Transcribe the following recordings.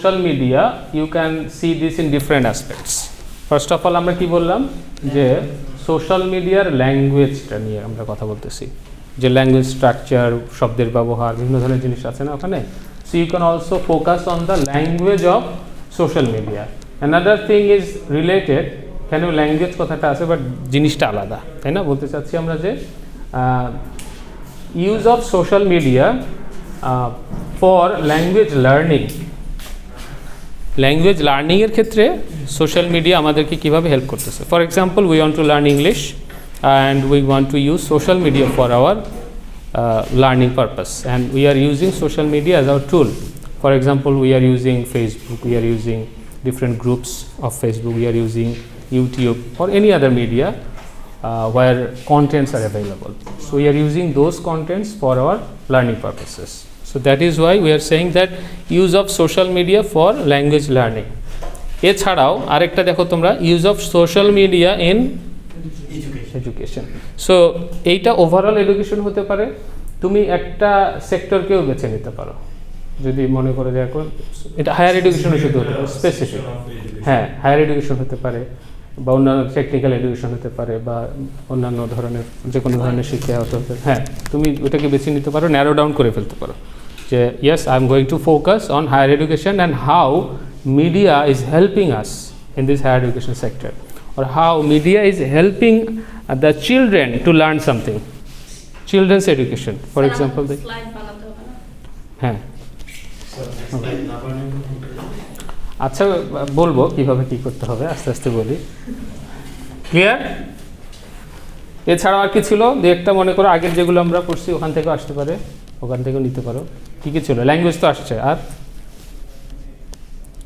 social media you can see this in different aspects. First of all আমরা কি বললাম যে সোশ্যাল মিডিয়ার ল্যাঙ্গুয়েজটা নিয়ে আমরা কথা বলতেছি, যে ল্যাঙ্গুয়েজ স্ট্রাকচার, শব্দের ব্যবহার, বিভিন্ন ধরনের জিনিস আছে না ওখানে। So you can also focus on the language of social media. Another thing is related, কেন ল্যাঙ্গুয়েজ কথাটা আছে বাট জিনিসটা আলাদা, তাই না? বলতে চাচ্ছি আমরা যে use of social media for language learning. Language লার্নিংয়ের ক্ষেত্রে সোশ্যাল মিডিয়া আমাদেরকে কীভাবে হেল্প করতেছে। For example, we want to learn English and we want to use social media for our learning purpose, and we are using social media as our tool. For example, we are using Facebook, we are using different groups of Facebook, we are using YouTube or any other media where contents are available. So we are using those contents for our learning purposes. So that is why we are saying that use of social media for language learning. এছাড়াও আরেকটা দেখো তোমরা, use of social media in education. So এইটা overall education হতে পারে, তুমি একটা সেক্টরকেও বেছে নিতে পারো যদি মনে করো যে এখন এটা হায়ার এডুকেশন শুধু হতে পারে স্পেসিফিক, হ্যাঁ হায়ার এডুকেশন হতে পারে বা অন্যান্য টেকনিক্যাল এডুকেশন হতে পারে বা অন্যান্য ধরনের যে কোনো ধরনের শিক্ষা হতে পারে। হ্যাঁ, তুমি ওটাকে বেছে নিতে পারো, ন্যারো ডাউন করে ফেলতে পারো যে yes I am going to focus on higher education and how media is helping us in this higher education sector, or how media is helping the children to learn something, children's education, for example. হ্যাঁ, আচ্ছা বলবো কিভাবে কি করতে হবে, আস্তে আস্তে বলি। ক্লিয়ার? এছাড়াও আর কি ছিল, দু একটা মনে করো আগের যেগুলো আমরা পড়ছি ওখান থেকেও আসতে পারে, ওখান থেকেও নিতে পারো। কী কী ছিল? ল্যাঙ্গুয়েজ তো আসছে, আর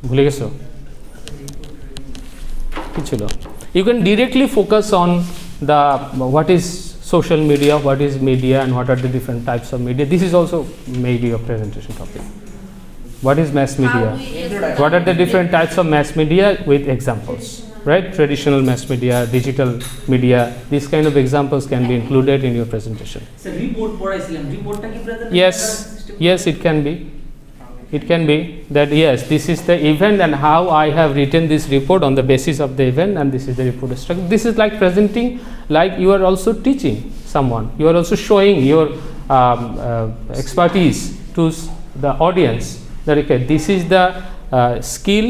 ভুলে গেছো কি ছিল? You can directly focus on the what is social media, what is media, and what are the different types of media. This is also maybe a presentation topic. What is mass media? What are the different types of mass media with examples, right? Traditional mass media, digital media, these kind of examples can be included in your presentation. So report পড়াইছিলাম, রিপোর্টটা কি present? Yes, it can be. It can be that yes, this is the event and how I have written this report on the basis of the event, and this is the report structure. This is like presenting, like you are also teaching someone. You are also showing your expertise to the audience. That okay, this is the skill,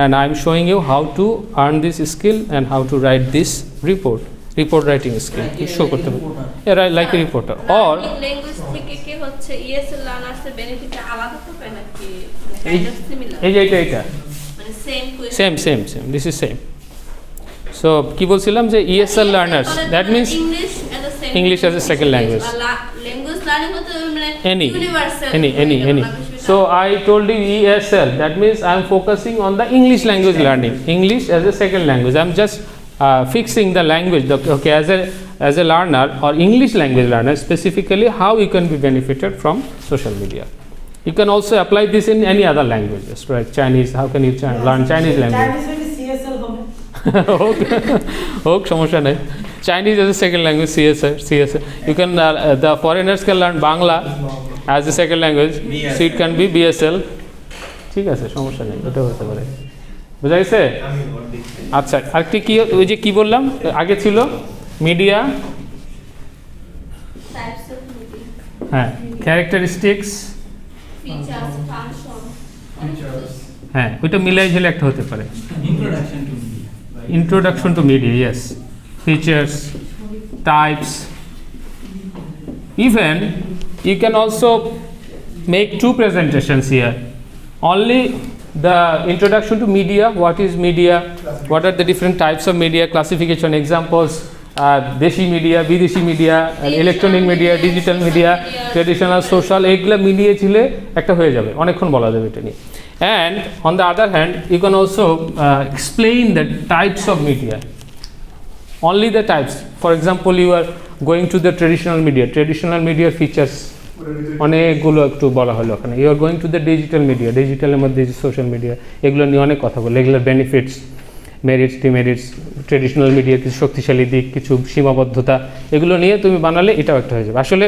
and I am showing you how to earn this skill and how to write this report. Report writing skill. Show করতে হবে। Yeah, like a reporter. Or language থেকে কি হচ্ছে ESL learners এর benefit আলাদা হবে নাকি similar? এইটা মানে same this is same. So কি বলছিলাম যে ESL learners, that means English as a second language. Language learning হতে মানে universal. Any. So I told you ESL, that means I am focusing on the English language learning, English as a second language. I am just fixing the language, okay, as a learner or English language learner specifically, how you can be benefited from social media. You can also apply this in any other languages, right? Chinese, how can you learn Chinese language? Chinese CSL হবে। Okay, সমস্যা নাই। Chinese as a second language, CSL. You can the foreigners can learn Bangla as a second language, so it can be BSL. ঠিক আছে, সমস্যা নেই, ওটা হতে পারে। বুঝা গেছে? আচ্ছা, আরেকটি কি, ওই যে কি বললাম আগে ছিল মিডিয়া, হ্যাঁ ক্যারেক্টারিস্টিক্স, ফিচার্স, ফাংশন, হ্যাঁ ওইটা মিলাই ঝেলে একটা হতে পারে। Introduction to media, yes, features, types. Even you can also make two presentations here. Only the introduction to media, what is media, what are the different types of media, classification, examples, দেশি media, বিদেশি media, electronic media, digital media, traditional, social, এইগুলো মিলিয়ে ছিলে একটা হয়ে যাবে, অনেকক্ষণ বলা যাবে এটা নিয়ে। And on the other hand, you can also explain the types of media, only the types. For example, you are going to the traditional media features অনেকগুলো একটু বলা হলো ওখানে। You are going to the ডিজিটালের মধ্যে যে social media, এগুলো নিয়ে অনেক কথা বলে, এগুলোর বেনিফিটস, মেরিটস, ডিমেরিটস, ট্রেডিশনাল মিডিয়ার কিছু শক্তিশালী দিক, কিছু সীমাবদ্ধতা, এগুলো নিয়ে তুমি বানালে এটাও একটা হয়ে যাবে। আসলে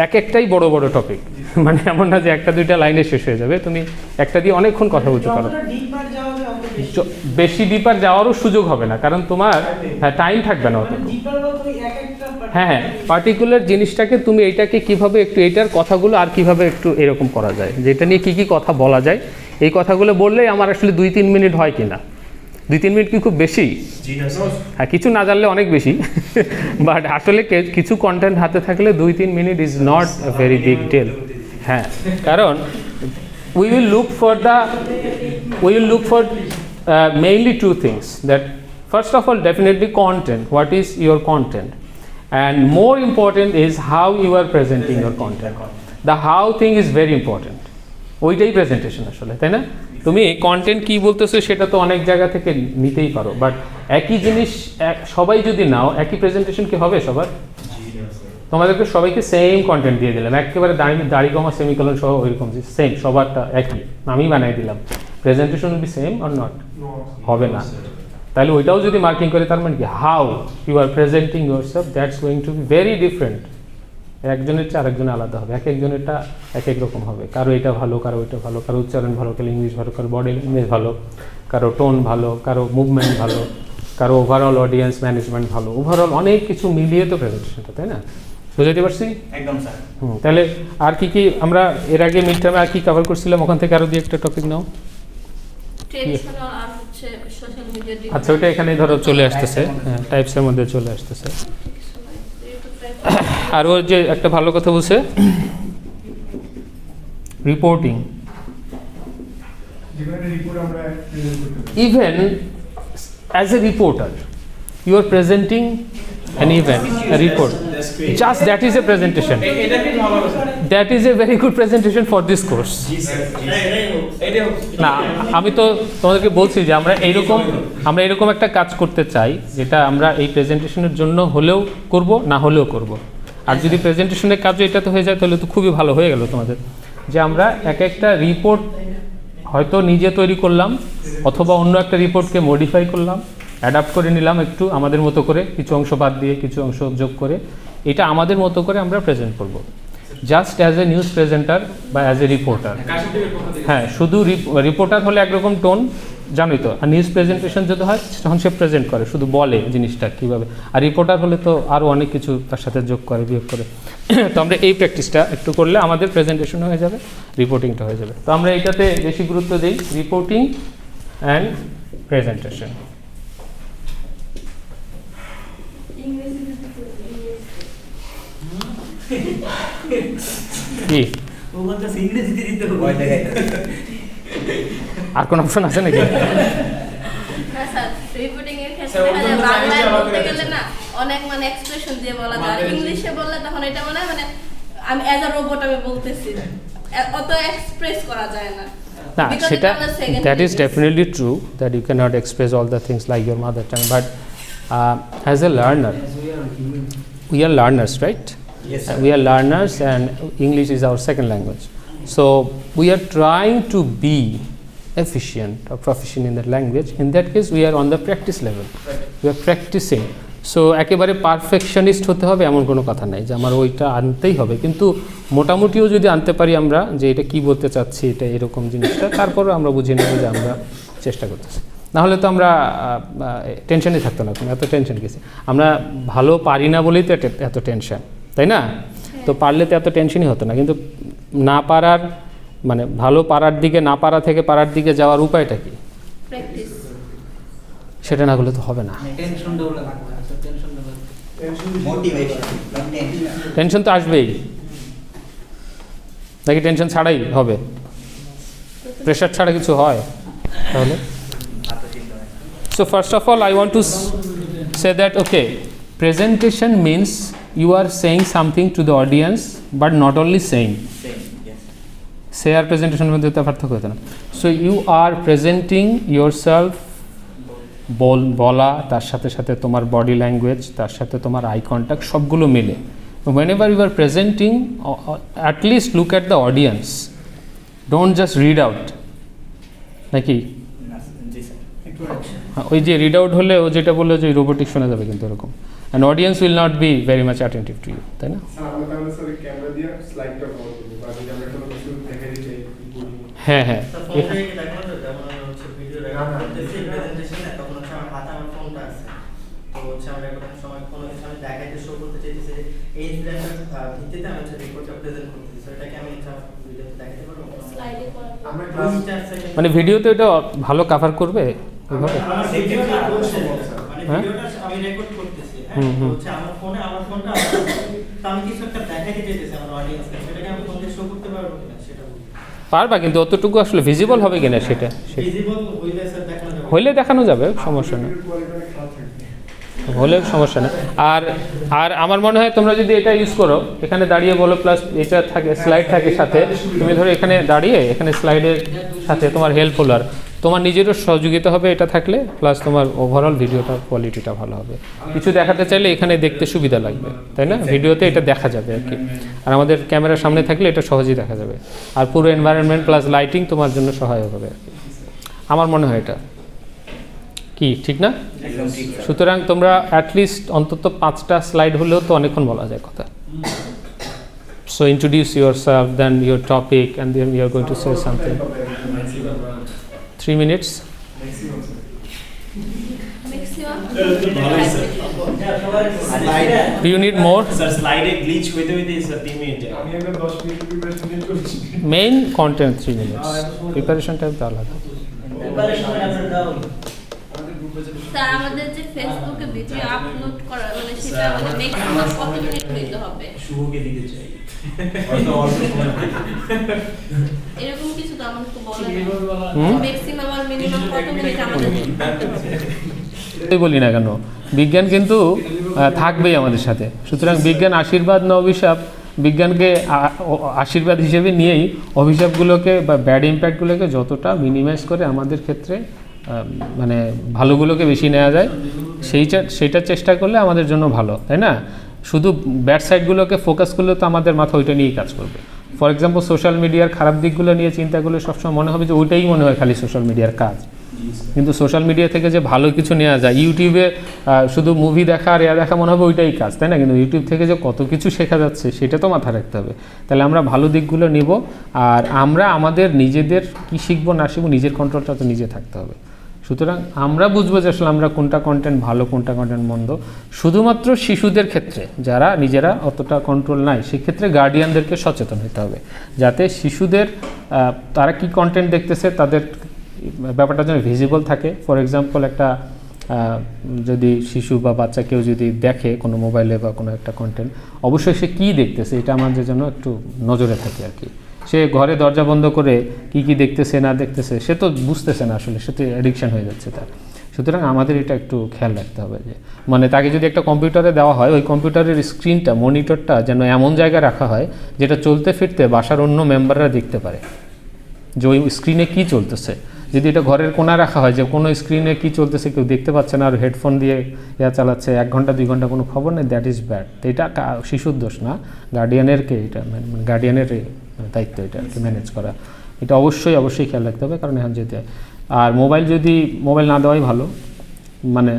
এক একটাই বড় বড় টপিক, মানে এমন না যে একটা দুইটা লাইনে শেষ হয়ে যাবে, তুমি একটা দিয়ে অনেকক্ষণ কথা বলতে পারো। বেশি ডিপার যাওয়ারও সুযোগ হবে না, কারণ তোমার টাইম থাকবে না অত। হ্যাঁ, পার্টিকুলার জিনিসটাকে তুমি এইটাকে কিভাবে একটু এইটার কথাগুলো আর কিভাবে একটু এরকম করা যায়, যেটা নিয়ে কী কী কথা বলা যায়, এই কথাগুলো বললেই আমার আসলে 2-3 মিনিট হয় কি না। 2-3 মিনিট কি খুব বেশি? হ্যাঁ, কিছু না জানলে অনেক বেশি, বাট আসলে কিছু কন্টেন্ট হাতে থাকলে 2-3 minute is not a very big deal. হ্যাঁ, কারণ we will look for mainly two things. That first of all, definitely content. What is your content? And more important is how you are presenting your content. The how thing is very important. ওইটাই presentation আসলে, তাই না? তুমি content কি বলতেছো সেটা তো অনেক জায়গা থেকে নিতেই পারো, বাট একই জিনিস সবাই যদি নাও, একই প্রেজেন্টেশন কি হবে সবার? তোমাদেরকে সবাইকে সেম কন্টেন্ট দিয়ে দিলাম, একেবারে দাড়ি কমা সেমিকোলন সহ ওইরকম সেম, সবারটা একই, আমি বানাই দিলাম, presentation will be same or not? হবে না। তাহলে ওইটাও যদি মার্কিং করে, তার মানে কি how you are presenting yourself, that's going to be very different. একজনের চেয়ে আরেকজনের আলাদা হবে, এক একজনেরটা এক এক রকম হবে, কারো এটা ভালো, কারো ওইটা ভালো, কারো উচ্চারণ ভালো, কারো ইংলিশ ভালো, কারো বডি ল্যাঙ্গুয়েজ ভালো, কারো টোন ভালো, কারো মুভমেন্ট ভালো, কারো ওভারঅল অডিয়েন্স ম্যানেজমেন্ট ভালো, ওভারঅল অনেক কিছু মিলিয়ে তো প্রেজেন্টেশনটা, তাই না? বুঝতে পারছি? একদম স্যার। তাহলে আর কি কি আমরা এর আগে মিড টার্মে আর কি কভার করছিলাম, ওখান থেকে আরো দিয়ে একটা টপিক নাও। ট্রেডিশনাল আর হচ্ছে সোশ্যাল মিডিয়া। আচ্ছা, ওইটা এখানে ধরো চলে আসতেছে, হ্যাঁ, টাইপসের মধ্যে চলে আসতেছে। আর ও যে একটা ভালো কথা বলছে, reporting. Even as a reporter, you are presenting an event, a report. Just that is a presentation. That is a very good presentation for this course. না, আমি তো তোমাদেরকে বলছি যে আমরা এরকম একটা কাজ করতে চাই, যেটা আমরা এই প্রেজেন্টেশনের জন্য হলেও করব, না হলেও করব। আর যদি প্রেজেন্টেশনের কাজ এটাতে হয়ে যায়, তাহলে তো খুবই ভালো হয়ে গেল তোমাদের, যে আমরা এক একটা রিপোর্ট হয়তো নিজে তৈরি করলাম, অথবা অন্য একটা রিপোর্টকে মডিফাই করলাম, অ্যাডাপ্ট করে নিলাম একটু আমাদের মতো করে, কিছু অংশ বাদ দিয়ে কিছু অংশ যোগ করে, এটা আমাদের মতো করে আমরা প্রেজেন্ট করব, just as a news presenter বা অ্যাজ এ রিপোর্টার। হ্যাঁ, শুধু রিপোর্টার হলে একরকম টোন, জানোই তো। আর নিউজ প্রেজেন্টেশন যদি হয়, তখন সে প্রেজেন্ট করে, শুধু বলে জিনিসটা কীভাবে। আর রিপোর্টার হলে তো আরও অনেক কিছু তার সাথে যোগ করে, বিয়োগ করে। তো আমরা এই প্র্যাকটিসটা একটু করলে আমাদের প্রেজেন্টেশন হয়ে যাবে, রিপোর্টিংটা হয়ে যাবে। তো আমরা এইটাতে বেশি গুরুত্ব দিই, রিপোর্টিং অ্যান্ড প্রেজেন্টেশন। কি আর কোন অপশন আছে নাকি? রিপোর্টিং এর ক্ষেত্রে দেখা যায় বাংলায় বলতে গেলে না অনেক মানে এক্সপ্রেশন দিয়ে বলা যায়, ইংলিশে বললে তখন এটা মানে আমি অ্যাজ আ রোবট আমি বলতেছি, অত এক্সপ্রেস করা যায় না। না, সেটা that is definitely true that you cannot express all the things like your mother tongue, but as a learner, we are learners, right? Yes, sir. We are learners and English is our second language, so we are trying to be efficient or proficient in that language. In that case, we are on the practice level, we are practicing. So একেবারে perfectionist হতে হবে এমন কোনো কথা নাই যে আমার ওইটা আনতেই হবে, কিন্তু মোটামুটিও যদি আনতে পারি আমরা, যে এটা কি বলতে চাচ্ছি, এটা এরকম জিনিসটা, তারপরেও আমরা বুঝে নেব যে আমরা চেষ্টা করতেছি। নাহলে তো আমরা টেনশনই থাকতো না, এত টেনশন কিছু, আমরা ভালো পারি না বলেই তো এত টেনশন, তাই না? তো পারলে তো এত টেনশনই হতো না। কিন্তু না পারার মানে ভালো পারার দিকে, না পারা থেকে পারার দিকে যাওয়ার উপায়টা কি? প্র্যাকটিস। সেটা না হলে তো হবে না। টেনশন তো আসবেই নাকি? টেনশন ছাড়াই হবে? প্রেশার ছাড়া কিছু হয় তাহলে? So first of all, I want to say that okay, presentation means you are saying something to the audience, but not only saying. Say R presentation মধ্যে তো পার্থক্য হতো না। So you are presenting yourself, বলা, তার সাথে সাথে তোমার বডি ল্যাঙ্গুয়েজ, তার সাথে তোমার আই কন্ট্যাক্ট, সবগুলো মিলে। Whenever you are presenting, at least look at the audience, don't just read out, নাকি? ওই যে রিড আউট হলে ও যেটা বললো যে রোবোটিক শোনা যাবে কিন্তু এরকম, and audience will not be very much attentive to you, তাই না? হ্যাঁ হ্যাঁ মানে ভিডিওতে এটা ভালো কভার করবে ওইভাবে? হ্যাঁ পারবা, কিন্তু অতটুকু আসলে ভিজিবল হবে কিনা সেটা হইলে দেখানো যাবে, সমস্যা নেই, হলে সমস্যা নেই। আর আর আমার মনে হয় তোমরা যদি এটা ইউজ করো, এখানে দাঁড়িয়ে বলো প্লাস এটা থাকে স্লাইড থাকে সাথে, তুমি ধরো এখানে দাঁড়িয়ে এখানে স্লাইডের সাথে তোমার হেল্পফুল, আর তোমার নিজেরও সহযোগিতা হবে এটা থাকলে, প্লাস তোমার ওভারঅল ভিডিওটার কোয়ালিটিটা ভালো হবে। কিছু দেখাতে চাইলে এখানে দেখতে সুবিধা লাগবে, তাই না? ভিডিওতে এটা দেখা যাবে আর কি, আর আমাদের ক্যামেরার সামনে থাকলে এটা সহজেই দেখা যাবে, আর পুরো এনভায়রনমেন্ট প্লাস লাইটিং তোমার জন্য সহায়ক হবে আর কি, আমার মনে হয় এটা কি ঠিক না? সুতরাং তোমরা অ্যাটলিস্ট অন্তত 5টা স্লাইড হলেও তো অনেকক্ষণ বলা যায় কথা। So introduce yourself, then your topic, and then you are going to say something. 3 minutes. Maximum. Do you need more? Sir, slide a glitch with is a 3 minute. Main content 3 minutes. Preparation time তো আলাদা। Sir আমাদের যে ফেসবুকে video upload করা মানে সেটা মানে maximum কত মিনিট হইতে হবে? শুভকে দিতে চাই। এরকম কিছু তো আমাকে বলে না, ম্যাক্সিমাম আর মিনিমাম কত মিনিট আমাদের বলি না কেন, বিজ্ঞান কিন্তু থাকবেই আমাদের সাথে। সুতরাং বিজ্ঞান আশীর্বাদ না অভিশাপ, বিজ্ঞানকে আশীর্বাদ হিসেবে নিয়েই অভিশাপগুলোকে বা ব্যাড ইম্প্যাক্টগুলোকে যতটা মিনিমাইজ করে আমাদের ক্ষেত্রে মানে ভালোগুলোকে বেশি নেওয়া যায়, সেইটা চেষ্টা করলে আমাদের জন্য ভালো, তাই না? শুধু ব্যাড সাইডগুলোকে ফোকাস করলে তো আমাদের মাথা ওইটা নিয়েই কাজ করবে। ফর এক্সাম্পল সোশ্যাল মিডিয়ার খারাপ দিকগুলো নিয়ে চিন্তা করলে সবসময় মনে হবে যে ওইটাই মনে হয় খালি সোশ্যাল মিডিয়ার কাজ, কিন্তু সোশ্যাল মিডিয়া থেকে যে ভালো কিছু নেওয়া যায়, ইউটিউবে শুধু মুভি দেখা আর দেখা মনে হবে ওইটাই কাজ, তাই না? কিন্তু ইউটিউব থেকে যে কত কিছু শেখা যাচ্ছে সেটা তো মাথায় রাখতে হবে। তাহলে আমরা ভালো দিকগুলো নিব, আর আমরা আমাদের নিজেদের কী শিখবো না শিখবো নিজের কন্ট্রোলটা তো নিজে থাকতে হবে। সুতরাং আমরা বুঝবো যে আসলে আমরা কোনটা কন্টেন্ট ভালো কোনটা কন্টেন্ট মন্দ। শুধুমাত্র শিশুদের ক্ষেত্রে যারা নিজেরা অতটা কন্ট্রোল নাই, সেক্ষেত্রে গার্ডিয়ানদেরকে সচেতন হতে হবে যাতে শিশুদের তারা কি কন্টেন্ট দেখতেছে তাদের ব্যাপারটা যেন ভিজিবল থাকে। ফর এক্সাম্পল একটা যদি শিশু বা বাচ্চা কেউ যদি দেখে কোনো মোবাইলে বা কোনো একটা কন্টেন্ট, অবশ্যই সে কী দেখতেছে এটা আমাদের জন্য একটু নজরে থাকে আর কি। সে ঘরে দরজা বন্ধ করে কি দেখতেছে না দেখতেছে সে তো বুঝতেছে না, আসলে সে তো অ্যাডিকশান হয়ে যাচ্ছে তার। সুতরাং আমাদের এটা একটু খেয়াল রাখতে হবে যে মানে তাকে যদি একটা কম্পিউটারে দেওয়া হয়, ওই কম্পিউটারের স্ক্রিনটা মনিটরটা যেন এমন জায়গায় রাখা হয় যেটা চলতে ফিরতে বাসার অন্য মেম্বাররা দেখতে পারে যে ওই স্ক্রিনে কী চলতেছে। যদি এটা ঘরের কোণা রাখা হয় যে কোনো স্ক্রিনে কী চলতেছে কেউ দেখতে পাচ্ছে না, আর হেডফোন দিয়ে চালাচ্ছে 1 ঘন্টা 2 ঘন্টা কোনো খবর নেই, দ্যাট ইজ ব্যাড। তো এটা শিশুর দোষ না, গার্ডিয়ানেরকে এটা মানে গার্ডিয়ানের দায়িত্ব এটা আর কি ম্যানেজ করা। এটা অবশ্যই খেয়াল রাখতে হবে, কারণ এখন যেতে আর মোবাইল না দেওয়াই ভালো, মানে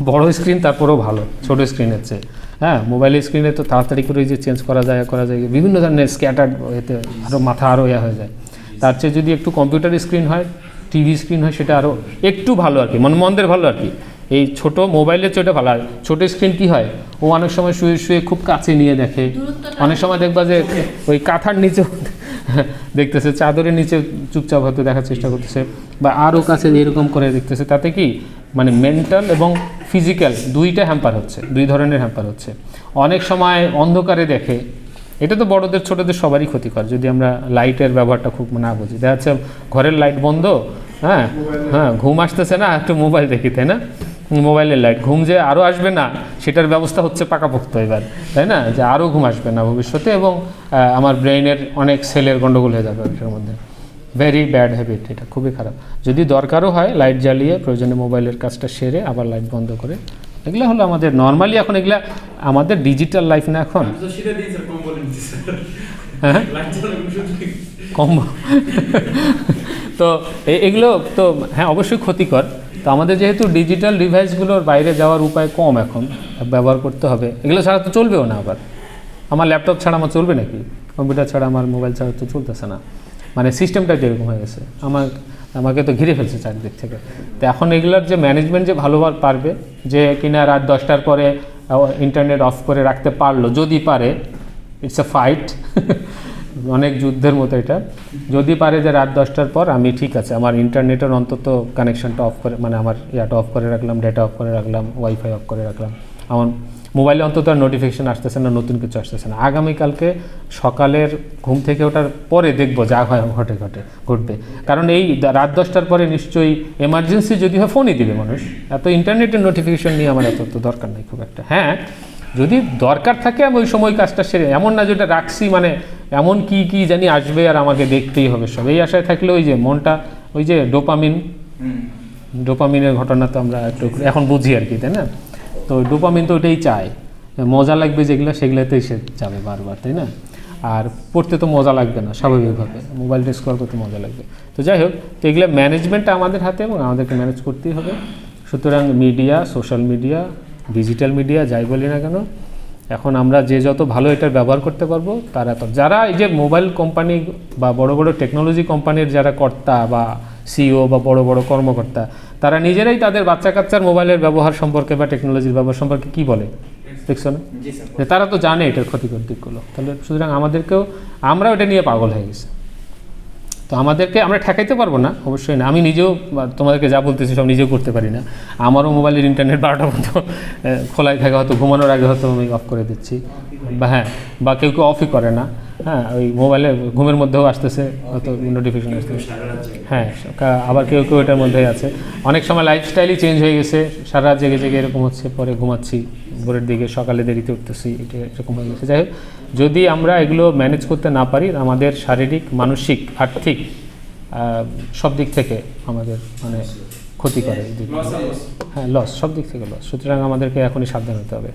বড় স্ক্রিন তারপরেও ভালো ছোটো স্ক্রিনের চেয়ে। হ্যাঁ, মোবাইলের স্ক্রিনে তো তাড়াতাড়ি করে যে চেঞ্জ করা যায় বিভিন্ন ধরনের স্ক্যাটার্ড এতে আরও মাথা আরও হয়ে যায়। তার চেয়ে যদি একটু কম্পিউটার স্ক্রিন হয়, টিভি স্ক্রিন হয়, সেটা আরও একটু ভালো আর কি, মন্দের ভালো আর কি। এই ছোটো মোবাইলের চেয়ে ভালো। আর ছোটো স্ক্রিন কী হয়, ও অনেক সময় শুয়ে খুব কাছে নিয়ে দেখে, অনেক সময় দেখবা যে ওই কাঁথার নিচে দেখতেছে, চাদরের নিচে চুপচাপ হয়তো দেখার চেষ্টা করতেছে, বা আরও কাছে এরকম করে দেখতেছে। তাতে কি মানে মেন্টাল এবং ফিজিক্যাল দুইটা হ্যাম্পার হচ্ছে, 2 ধরনের হ্যাম্পার হচ্ছে। অনেক সময় অন্ধকারে দেখে, এটা তো বড়দের ছোটদের সবারই ক্ষতিকর যদি আমরা লাইটের ব্যবহারটা খুব না বুঝি। দেখা যাচ্ছে ঘরের লাইট বন্ধ, হ্যাঁ ঘুম আসতেছে না, একটু মোবাইল দেখি, তাই না? মোবাইলের লাইট, ঘুম যে আরও আসবে না সেটার ব্যবস্থা হচ্ছে পাকাপোক্ত এবার, তাই না? যে আরও ঘুম আসবে না ভবিষ্যতে, এবং আমার ব্রেইনের অনেক সেলের গন্ডগোল হয়ে যাবে এটার মধ্যে। ভেরি ব্যাড হ্যাবিট, এটা খুবই খারাপ। যদি দরকারও হয় লাইট জ্বালিয়ে প্রয়োজনে মোবাইলের কাজটা সেরে আবার লাইট বন্ধ করে, এগুলো হলো আমাদের নর্মালি এখন এগুলা আমাদের ডিজিটাল লাইফ না এখন। হ্যাঁ কম তো এগুলো তো হ্যাঁ অবশ্যই ক্ষতিকর। তো আমাদের যেহেতু ডিজিটাল ডিভাইসগুলোর বাইরে যাওয়ার উপায় কম এখন, ব্যবহার করতে হবে, এগুলো ছাড়া তো চলবেও না। আবার আমার ল্যাপটপ ছাড়া আমার চলবে নাকি, কম্পিউটার ছাড়া আমার মোবাইল ছাড়া তো চলতেছে না, মানে সিস্টেমটা যেরকম হয়ে গেছে আমাকে তো ঘিরে ফেলছে চারদিক থেকে। তো এখন এগুলোর যে ম্যানেজমেন্ট যে ভালোভাবে পারবে, যে কিনা রাত 10টার পরে ইন্টারনেট অফ করে রাখতে পারলো, যদি পারে, ইটস এ ফাইট, অনেক যুদ্ধের মতো এটা, যদি পারে যে রাত 10টার পর আমি ঠিক আছে আমার ইন্টারনেটের অন্তত কানেকশনটা অফ করে, মানে আমার ইয়াটা অফ করে রাখলাম, ডেটা অফ করে রাখলাম, ওয়াইফাই অফ করে রাখলাম, আমার মোবাইলে অন্তত আর নোটিফিকেশান আসতেছে না, নতুন কিছু আসতেছে না। আগামীকালকে সকালের ঘুম থেকে ওঠার পরে দেখবো যা হয় ঘটবে, কারণ এই রাত 10টার পরে নিশ্চয়ই এমার্জেন্সি যদি হয় ফোনই দিবে মানুষ, এত ইন্টারনেটের নোটিফিকেশান নিয়ে আমার এত তো দরকার নেই খুব একটা। হ্যাঁ, যদি দরকার থাকে আমি ওই সময় কাজটা সেরে, এমন না যেটা রাখছি মানে এমন কি জানি আসবে আর আমাকে দেখতেই হবে সব, এই আশায় থাকলে ওই যে মনটা, ওই যে ডোপামিনের ঘটনা তো আমরা একটু এখন বুঝি আর কি, তাই না? তো ডোপামিন তো ওটাই চায়, মজা লাগবে যেগুলো সেগুলোতেই সে যাবে বারবার, তাই না? আর পড়তে তো মজা লাগবে না স্বাভাবিকভাবে, মোবাইলটা স্ক্রল করতে মজা লাগবে। তো যাই হোক, তো এগুলো ম্যানেজমেন্টটা আমাদের হাতে এবং আমাদেরকে ম্যানেজ করতেই হবে। সুতরাং media, social media, digital media যাই বলি না কেন, এখন আমরা যে যত ভালো এটার ব্যবহার করতে পারবো তারা তো, যারা এই যে মোবাইল কোম্পানি বা বড় বড় টেকনোলজি কোম্পানির যারা কর্তা বা সিইও বা বড় বড় কর্মকর্তা, তারা নিজেরাই তাদের বাচ্চা কাচ্চার মোবাইলের ব্যবহার সম্পর্কে বা টেকনোলজির ব্যবহার সম্পর্কে কি বলে দেখছো না, যে তারা তো জানে এটার ক্ষতিকর দিকগুলো। তাহলে সুতরাং আমরা ওটা নিয়ে পাগল হয়ে গেছি। তো আমাদেরকে আমরা ঠেকাইতে পারবো না, অবশ্যই না। আমি নিজেও তোমাদেরকে যা বলতেছি সব নিজেও করতে পারি না। আমারও মোবাইলের ইন্টারনেট 12টা পর্যন্ত খোলাই থাকে, হয়তো ঘুমানোর আগে হয়তো আমি অফ করে দিচ্ছি, বা কেউ অফই করে না। হ্যাঁ, ওই মোবাইলে ঘুমের মধ্যেও আসতেছে হয়তো নোটিফিকেশন আসতেছে। হ্যাঁ, আবার কেউ এটার মধ্যেই আছে। অনেক সময় লাইফস্টাইলই চেঞ্জ হয়ে গেছে, সারা রাত জেগে এরকম হচ্ছে, পরে ঘুমাচ্ছি ভোরের দিকে, সকালে দেরিতে উঠতেছি, এটা এরকম হয়ে গেছে। যাই হোক, যদি আমরা এগুলো ম্যানেজ করতে না পারি, আমাদের শারীরিক, মানসিক, আর্থিক সব দিক থেকে আমাদের মানে ক্ষতি করে, হ্যাঁ লস, সব দিক থেকে লস। সুতরাং আমাদেরকে এখনই সাবধান হতে হবে।